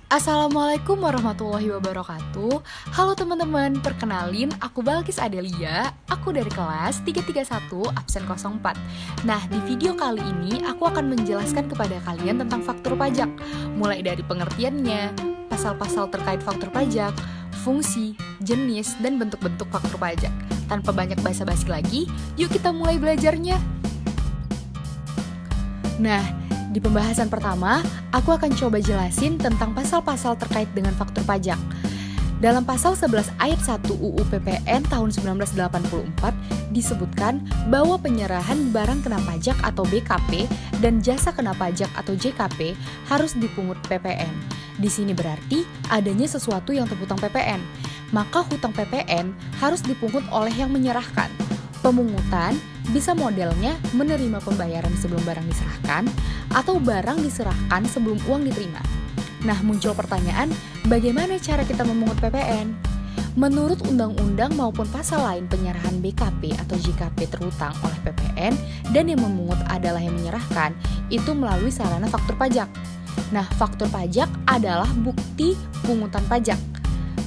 Assalamualaikum warahmatullahi wabarakatuh. Halo teman-teman, perkenalin aku Balkis Adelia. Aku dari kelas 331 absen 04. Nah, di video kali ini aku akan menjelaskan kepada kalian tentang faktur pajak, mulai dari pengertiannya, pasal-pasal terkait faktur pajak, fungsi, jenis, dan bentuk-bentuk faktur pajak. Tanpa banyak basa-basi lagi, yuk kita mulai belajarnya. Nah, di pembahasan pertama, aku akan coba jelasin tentang pasal-pasal terkait dengan faktur pajak. Dalam pasal 11 ayat 1 UU PPN tahun 1984 disebutkan bahwa penyerahan barang kena pajak atau BKP dan jasa kena pajak atau JKP harus dipungut PPN. Di sini berarti adanya sesuatu yang terhutang PPN, maka hutang PPN harus dipungut oleh yang menyerahkan. Pemungutan bisa modelnya menerima pembayaran sebelum barang diserahkan atau barang diserahkan sebelum uang diterima. Nah, muncul pertanyaan, bagaimana cara kita memungut PPN? Menurut undang-undang maupun pasal lain, penyerahan BKP atau JKP terhutang oleh PPN dan yang memungut adalah yang menyerahkan, itu melalui sarana faktur pajak. Nah, faktur pajak adalah bukti pungutan pajak.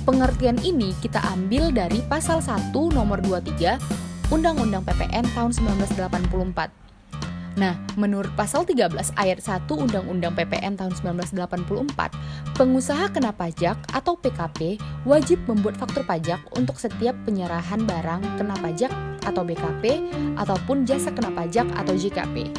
Pengertian ini kita ambil dari pasal 1 nomor 23 Undang-Undang PPN tahun 1984. Nah, menurut pasal 13 ayat 1 Undang-Undang PPN tahun 1984, pengusaha kena pajak atau PKP wajib membuat faktur pajak untuk setiap penyerahan barang kena pajak atau BKP ataupun jasa kena pajak atau JKP.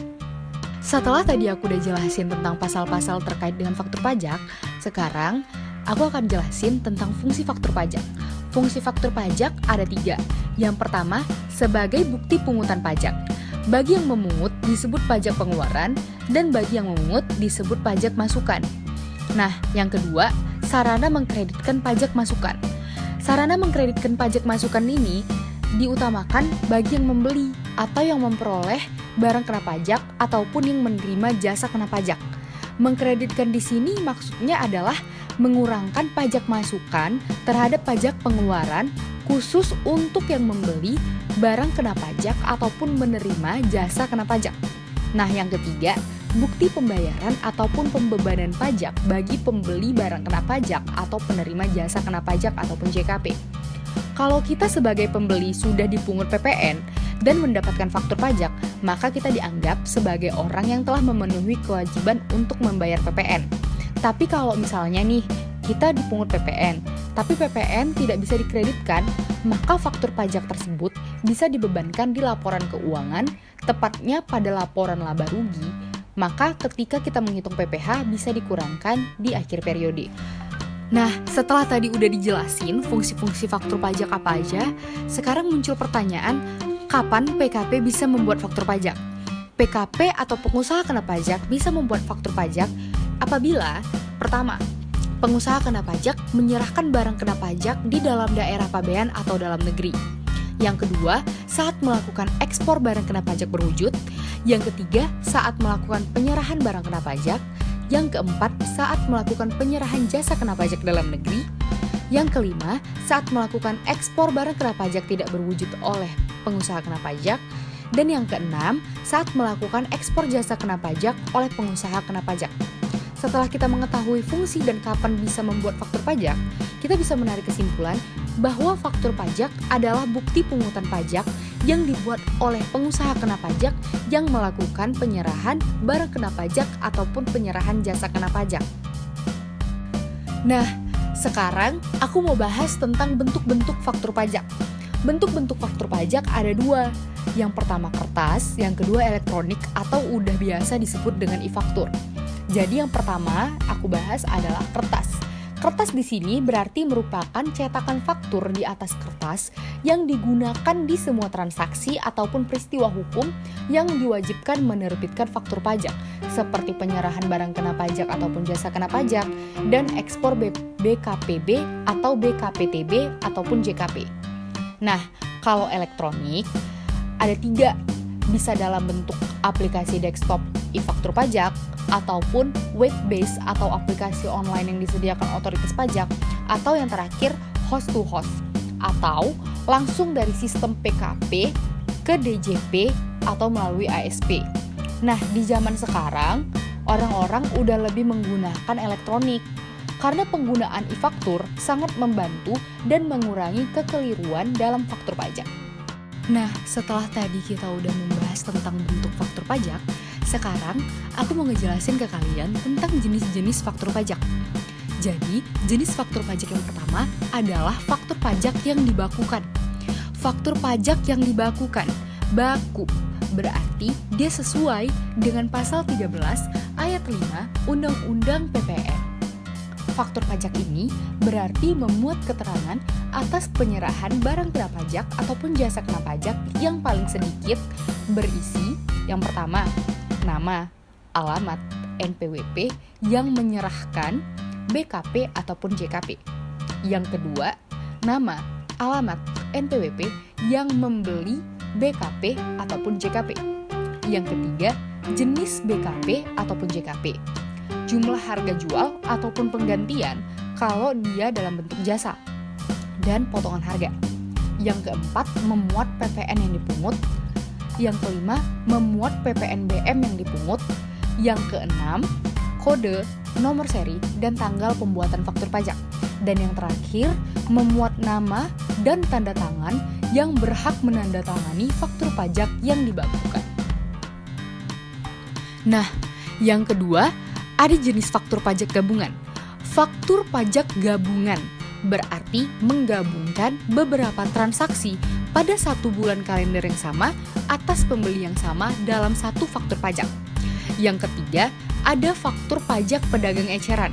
Setelah tadi aku udah jelasin tentang pasal-pasal terkait dengan faktur pajak, sekarang aku akan jelasin tentang fungsi faktur pajak. Fungsi faktur pajak ada 3. Yang pertama, sebagai bukti pungutan pajak. Bagi yang memungut disebut pajak pengeluaran, dan bagi yang memungut disebut pajak masukan. Nah, yang kedua, sarana mengkreditkan pajak masukan. Sarana mengkreditkan pajak masukan ini diutamakan bagi yang membeli atau yang memperoleh barang kena pajak ataupun yang menerima jasa kena pajak. Mengkreditkan di sini maksudnya adalah mengurangkan pajak masukan terhadap pajak pengeluaran khusus untuk yang membeli barang kena pajak ataupun menerima jasa kena pajak. Nah, yang ketiga, bukti pembayaran ataupun pembebanan pajak bagi pembeli barang kena pajak atau penerima jasa kena pajak ataupun JKP. Kalau kita sebagai pembeli sudah dipungut PPN dan mendapatkan faktur pajak, maka kita dianggap sebagai orang yang telah memenuhi kewajiban untuk membayar PPN. Tapi kalau misalnya nih, kita dipungut PPN, tapi PPN tidak bisa dikreditkan, maka faktur pajak tersebut bisa dibebankan di laporan keuangan, tepatnya pada laporan laba rugi, maka ketika kita menghitung PPh bisa dikurangkan di akhir periode. Nah, setelah tadi udah dijelasin fungsi-fungsi faktur pajak apa aja, sekarang muncul pertanyaan, kapan PKP bisa membuat faktur pajak? PKP atau pengusaha kena pajak bisa membuat faktur pajak apabila, pertama, pengusaha kena pajak menyerahkan barang kena pajak di dalam daerah pabean atau dalam negeri. Yang kedua, saat melakukan ekspor barang kena pajak berwujud. Yang ketiga, saat melakukan penyerahan barang kena pajak. Yang keempat, saat melakukan penyerahan jasa kena pajak dalam negeri. Yang kelima, saat melakukan ekspor barang kena pajak tidak berwujud oleh pengusaha kena pajak. Dan yang keenam, saat melakukan ekspor jasa kena pajak oleh pengusaha kena pajak. Setelah kita mengetahui fungsi dan kapan bisa membuat faktur pajak, kita bisa menarik kesimpulan bahwa faktur pajak adalah bukti pungutan pajak yang dibuat oleh pengusaha kena pajak yang melakukan penyerahan barang kena pajak ataupun penyerahan jasa kena pajak. Nah, sekarang aku mau bahas tentang bentuk-bentuk faktur pajak. Bentuk-bentuk faktur pajak ada 2. Yang pertama kertas, yang kedua elektronik atau udah biasa disebut dengan e-faktur. Jadi yang pertama aku bahas adalah kertas. Kertas di sini berarti merupakan cetakan faktur di atas kertas yang digunakan di semua transaksi ataupun peristiwa hukum yang diwajibkan menerbitkan faktur pajak, seperti penyerahan barang kena pajak ataupun jasa kena pajak, dan ekspor BKPB atau BKPTB ataupun JKP. Nah, kalau elektronik ada 3, bisa dalam bentuk aplikasi desktop e-faktur pajak, ataupun web-based atau aplikasi online yang disediakan otoritas pajak, atau yang terakhir host to host, atau langsung dari sistem PKP ke DJP atau melalui ASP. Nah, di zaman sekarang orang-orang udah lebih menggunakan elektronik. karena penggunaan e-faktur sangat membantu dan mengurangi kekeliruan dalam faktur pajak. Nah, setelah tadi kita udah membahas tentang bentuk faktur pajak, sekarang aku mau ngejelasin ke kalian tentang jenis-jenis faktur pajak. Jadi, jenis faktur pajak yang pertama adalah faktur pajak yang dibakukan. Faktur pajak yang dibakukan, baku, berarti dia sesuai dengan pasal 13 ayat 5 Undang-Undang PPN. Faktur pajak ini berarti memuat keterangan atas penyerahan barang kena pajak ataupun jasa kena pajak yang paling sedikit berisi yang pertama, nama, alamat, NPWP yang menyerahkan BKP ataupun JKP. Yang kedua, nama, alamat, NPWP yang membeli BKP ataupun JKP. Yang ketiga, jenis BKP ataupun JKP. Jumlah harga jual ataupun penggantian kalau dia dalam bentuk jasa, dan potongan harga. Yang keempat, memuat PPN yang dipungut. Yang kelima, memuat PPNBM yang dipungut. Yang keenam, kode, nomor seri, dan tanggal pembuatan faktur pajak. Dan yang terakhir, memuat nama dan tanda tangan yang berhak menandatangani faktur pajak yang dibakukan. Nah, yang kedua, ada jenis faktur pajak gabungan. Faktur pajak gabungan berarti menggabungkan beberapa transaksi pada satu bulan kalender yang sama atas pembeli yang sama dalam satu faktur pajak. Yang ketiga, ada faktur pajak pedagang eceran.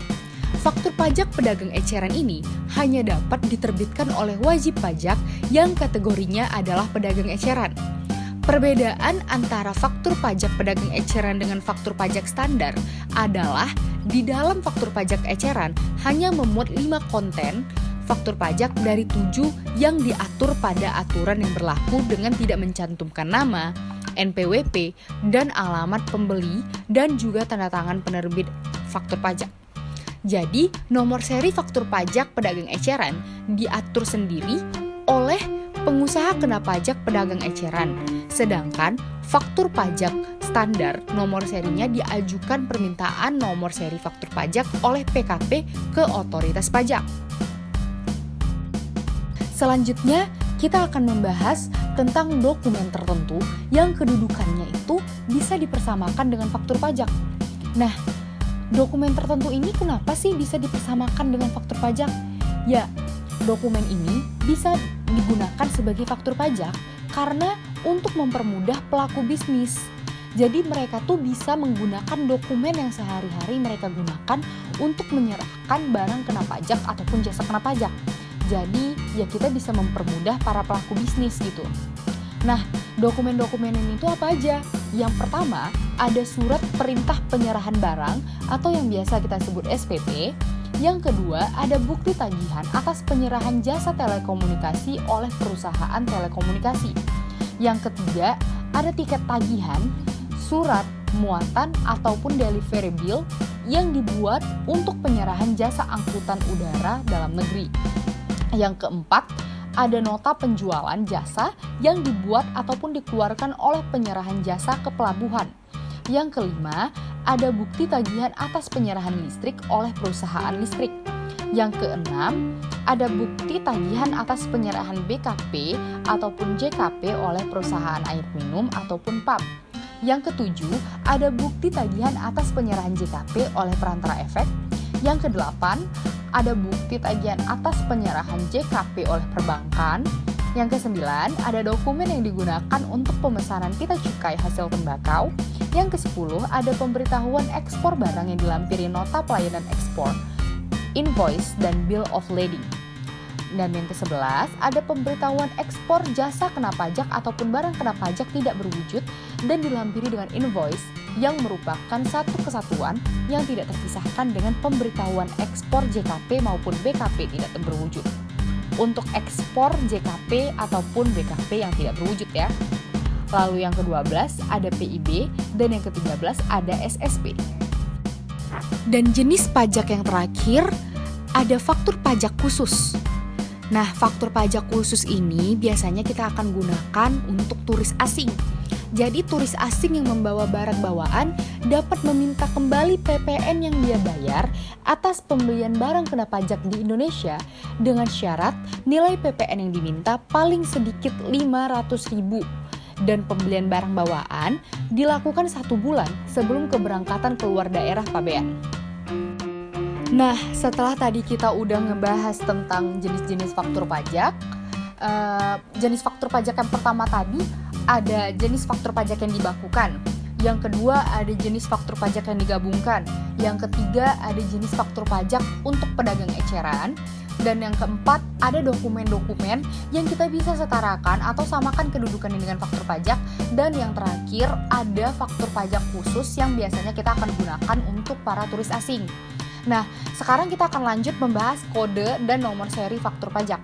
Faktur pajak pedagang eceran ini hanya dapat diterbitkan oleh wajib pajak yang kategorinya adalah pedagang eceran. Perbedaan antara faktur pajak pedagang eceran dengan faktur pajak standar adalah di dalam faktur pajak eceran hanya memuat 5 konten faktur pajak dari 7 yang diatur pada aturan yang berlaku dengan tidak mencantumkan nama, NPWP, dan alamat pembeli dan juga tanda tangan penerbit faktur pajak. Jadi, nomor seri faktur pajak pedagang eceran diatur sendiri oleh pengusaha kena pajak pedagang eceran, sedangkan faktur pajak standar nomor serinya diajukan permintaan nomor seri faktur pajak oleh PKP ke otoritas pajak. Selanjutnya, kita akan membahas tentang dokumen tertentu yang kedudukannya itu bisa dipersamakan dengan faktur pajak. Nah, dokumen tertentu ini kenapa sih bisa dipersamakan dengan faktur pajak? Ya, dokumen ini bisa digunakan sebagai faktur pajak karena untuk mempermudah pelaku bisnis. Jadi mereka tuh bisa menggunakan dokumen yang sehari-hari mereka gunakan untuk menyerahkan barang kena pajak ataupun jasa kena pajak. Jadi ya kita bisa mempermudah para pelaku bisnis gitu. Nah, dokumen-dokumen ini tuh apa aja? Yang pertama, ada surat perintah penyerahan barang atau yang biasa kita sebut SPP. Yang kedua, ada bukti tagihan atas penyerahan jasa telekomunikasi oleh perusahaan telekomunikasi. Yang ketiga, ada tiket tagihan, surat muatan ataupun delivery bill yang dibuat untuk penyerahan jasa angkutan udara dalam negeri. Yang keempat, ada nota penjualan jasa yang dibuat ataupun dikeluarkan oleh penyerahan jasa ke pelabuhan. Yang kelima, ada bukti tagihan atas penyerahan listrik oleh perusahaan listrik. Yang keenam, ada bukti tagihan atas penyerahan BKP ataupun JKP oleh perusahaan air minum ataupun PAB. Yang ketujuh, ada bukti tagihan atas penyerahan JKP oleh perantara efek. Yang kedelapan, ada bukti tagihan atas penyerahan JKP oleh perbankan. Yang kesembilan, ada dokumen yang digunakan untuk pemesanan pita cukai hasil tembakau. Yang kesepuluh, ada pemberitahuan ekspor barang yang dilampiri nota pelayanan ekspor, invoice, dan bill of lading. Dan yang ke-11, ada pemberitahuan ekspor jasa kena pajak ataupun barang kena pajak tidak berwujud dan dilampiri dengan invoice yang merupakan satu kesatuan yang tidak terpisahkan dengan pemberitahuan ekspor JKP maupun BKP tidak berwujud. Untuk ekspor JKP ataupun BKP yang tidak berwujud ya. Lalu yang ke-12 ada PIB dan yang ke-13 ada SSP. Dan jenis pajak yang terakhir ada faktur pajak khusus. Nah, faktur pajak khusus ini biasanya kita akan gunakan untuk turis asing. Jadi turis asing yang membawa barang bawaan dapat meminta kembali PPN yang dia bayar atas pembelian barang kena pajak di Indonesia dengan syarat nilai PPN yang diminta paling sedikit 500.000 dan pembelian barang bawaan dilakukan 1 bulan sebelum keberangkatan keluar daerah pabean. Nah, setelah tadi kita udah ngebahas tentang jenis-jenis faktur pajak, jenis faktur pajak yang pertama tadi ada jenis faktur pajak yang dibakukan, yang kedua ada jenis faktur pajak yang digabungkan, yang ketiga ada jenis faktur pajak untuk pedagang eceran, dan yang keempat ada dokumen-dokumen yang kita bisa setarakan atau samakan kedudukannya dengan faktur pajak, dan yang terakhir ada faktur pajak khusus yang biasanya kita akan gunakan untuk para turis asing. Nah, sekarang kita akan lanjut membahas kode dan nomor seri faktur pajak.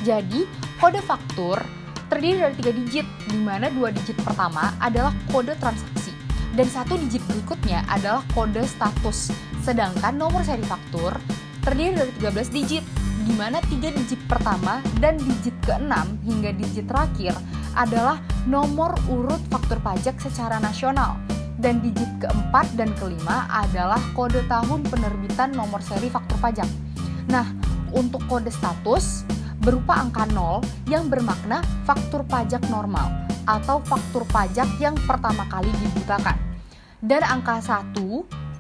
Jadi, kode faktur terdiri dari 3 digit, di mana 2 digit pertama adalah kode transaksi, dan 1 digit berikutnya adalah kode status. Sedangkan nomor seri faktur terdiri dari 13 digit, di mana 3 digit pertama dan digit ke-6 hingga digit terakhir adalah nomor urut faktur pajak secara nasional. Dan digit keempat dan kelima adalah kode tahun penerbitan nomor seri faktur pajak. Nah, untuk kode status berupa angka 0 yang bermakna faktur pajak normal atau faktur pajak yang pertama kali dibutakan. Dan angka 1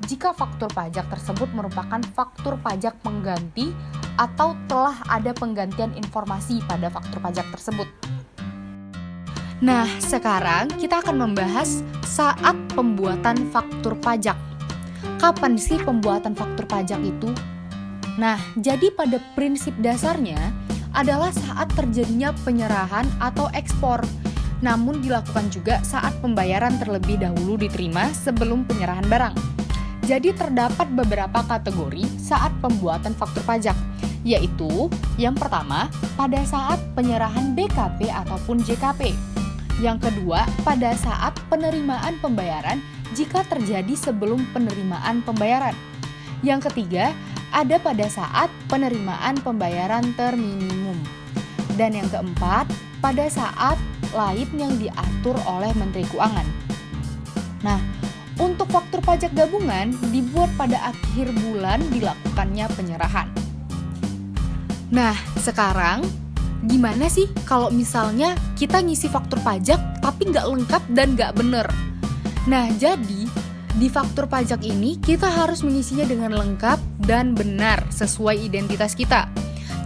jika faktur pajak tersebut merupakan faktur pajak pengganti atau telah ada penggantian informasi pada faktur pajak tersebut. Nah, sekarang kita akan membahas saat pembuatan faktur pajak. Kapan sih pembuatan faktur pajak itu? Nah, jadi pada prinsip dasarnya adalah saat terjadinya penyerahan atau ekspor. Namun dilakukan juga saat pembayaran terlebih dahulu diterima sebelum penyerahan barang. Jadi terdapat beberapa kategori saat pembuatan faktur pajak, yaitu yang pertama pada saat penyerahan BKP ataupun JKP. Yang kedua, pada saat penerimaan pembayaran jika terjadi sebelum penerimaan pembayaran. Yang ketiga, ada pada saat penerimaan pembayaran terminimum. Dan yang keempat, pada saat lain yang diatur oleh Menteri Keuangan. Nah, untuk faktur pajak gabungan dibuat pada akhir bulan dilakukannya penyerahan. Nah, sekarang gimana sih kalau misalnya kita ngisi faktur pajak tapi nggak lengkap dan nggak bener? Nah, jadi di faktur pajak ini kita harus mengisinya dengan lengkap dan benar sesuai identitas kita.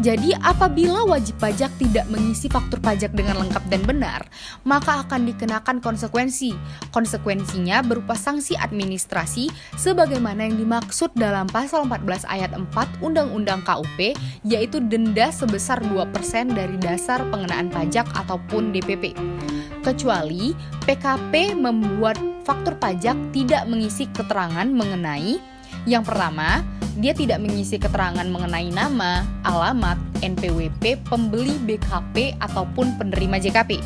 Jadi apabila wajib pajak tidak mengisi faktur pajak dengan lengkap dan benar, maka akan dikenakan konsekuensi. Konsekuensinya berupa sanksi administrasi sebagaimana yang dimaksud dalam pasal 14 ayat 4 Undang-Undang KUP, yaitu denda sebesar 2% dari dasar pengenaan pajak ataupun DPP. Kecuali PKP membuat faktur pajak tidak mengisi keterangan mengenai yang pertama, dia tidak mengisi keterangan mengenai nama, alamat, NPWP, pembeli BKP ataupun penerima JKP.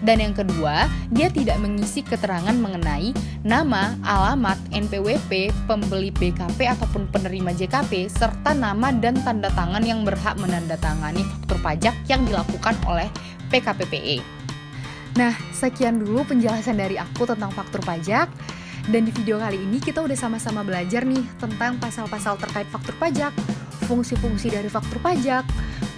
Dan yang kedua, dia tidak mengisi keterangan mengenai nama, alamat, NPWP, pembeli BKP ataupun penerima JKP, serta nama dan tanda tangan yang berhak menandatangani faktur pajak yang dilakukan oleh PKPPE. Nah, sekian dulu penjelasan dari aku tentang faktur pajak. Dan di video kali ini kita udah sama-sama belajar nih tentang pasal-pasal terkait faktur pajak, fungsi-fungsi dari faktur pajak,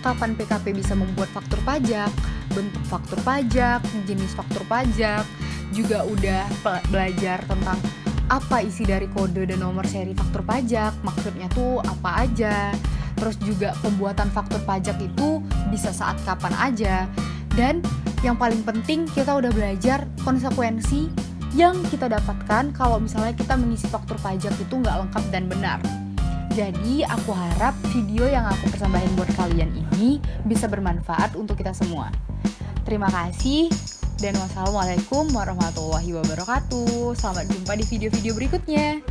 kapan PKP bisa membuat faktur pajak, bentuk faktur pajak, jenis faktur pajak, juga udah belajar tentang apa isi dari kode dan nomor seri faktur pajak, maksudnya tuh apa aja, terus juga pembuatan faktur pajak itu bisa saat kapan aja, dan yang paling penting kita udah belajar konsekuensi yang kita dapatkan kalau misalnya kita mengisi faktur pajak itu nggak lengkap dan benar. Jadi aku harap video yang aku persembahin buat kalian ini bisa bermanfaat untuk kita semua. Terima kasih dan wassalamualaikum warahmatullahi wabarakatuh. Selamat jumpa di video-video berikutnya.